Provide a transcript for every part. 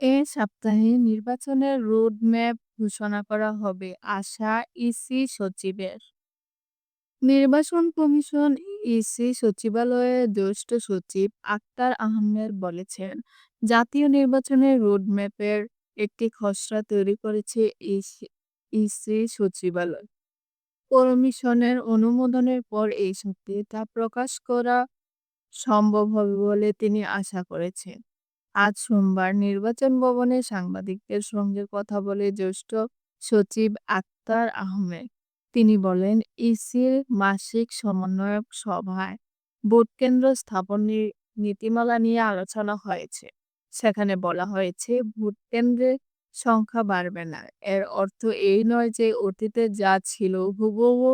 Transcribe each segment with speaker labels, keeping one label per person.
Speaker 1: এ সপ্তাহে নির্বাচনের রোডম্যাপ ঘোষণা করা হবে আশা ইসি সচিবের। নির্বাচন কমিশন ইসি সচিবালয়ের জ্যেষ্ঠ সচিব আক্তার আহমেদ বলেছেন, জাতীয় নির্বাচনের রোডম্যাপের একটি খসড়া তৈরি করেছে ইসি সচিবালয়। কমিশনের অনুমোদনের পর এই সপ্তাহে তা প্রকাশ করা সম্ভব হবে বলে তিনি আশা করেছেন। আজ সোমবার নির্বাচন ভবনে সাংবাদিকদের সঙ্গে কথা বলে জ্যেষ্ঠ সচিব আক্তার আহমেদ তিনি বলেন, ইসির মাসিক সমন্বয়ক সভায় ভোটকেন্দ্র স্থাপন নীতিমালা নিয়ে আলোচনা হয়েছে। সেখানে বলা হয়েছে, ভোটকেন্দ্রের সংখ্যা বাড়বে না। এর অর্থ এই নয় যে অতীতে যা ছিল হুবহু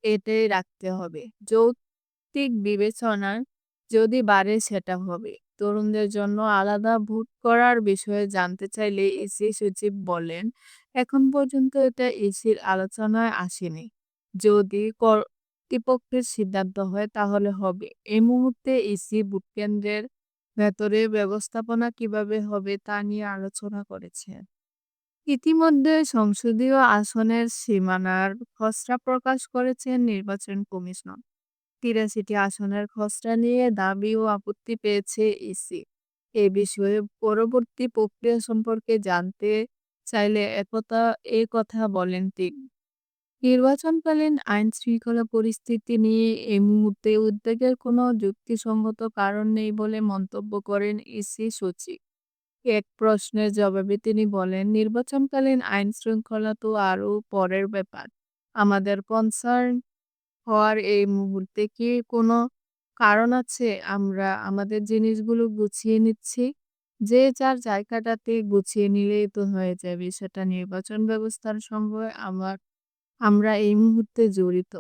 Speaker 1: এটাই রাখতে হবে। যৌক্তিক বিবেচনায় যদি বাড়ে সেটা হবে। তরুণদের জন্য আলাদা ভোট করার বিষয়ে জানতে চাইলে ইসি সচিব বলেন, এখন পর্যন্ত এটা ইসির আলোচনায় আসেনি। যদি কর্তৃপক্ষের সিদ্ধান্ত হয় তাহলে হবে। এই মুহূর্তে ইসি ভোটকেন্দ্রের ভেতরে ব্যবস্থাপনা কিভাবে হবে তা নিয়ে আলোচনা করেছে। ইতিমধ্যে সংসদীয় আসনের সীমানার খসড়া প্রকাশ করেছেন নির্বাচন কমিশন। ৮৩টি আসনের খসড়া নিয়ে দাবি ও আপত্তি পেয়েছে ইসি। এ বিষয়ে পরবর্তী প্রক্রিয়া সম্পর্কে জানতে চাইলে এ কথা বলেন তিনি। নির্বাচনকালীন আইন-শৃঙ্খলা পরিস্থিতি নিয়ে এই মুহূর্তে উদ্বেগের কোনো যুক্তিসঙ্গত কারণ নেই বলে মন্তব্য করেন ইসি সচিব। এক প্রশ্নের জবাবে তিনি বলেন, নির্বাচনকালীন আইন-শৃঙ্খলা তো আরও পরের ব্যাপার। আমাদের কনসার্ন হওয়ার এই মুহূর্তে কি কোনো কারণ আছে? আমরা আমাদের জিনিসগুলো গুছিয়ে নিচ্ছি। যে যার জায়গাটাতে গুছিয়ে নিলেই তো হয়ে যাবে। সেটা নির্বাচন ব্যবস্থার সঙ্গে আমরা এই মুহূর্তে জড়িত।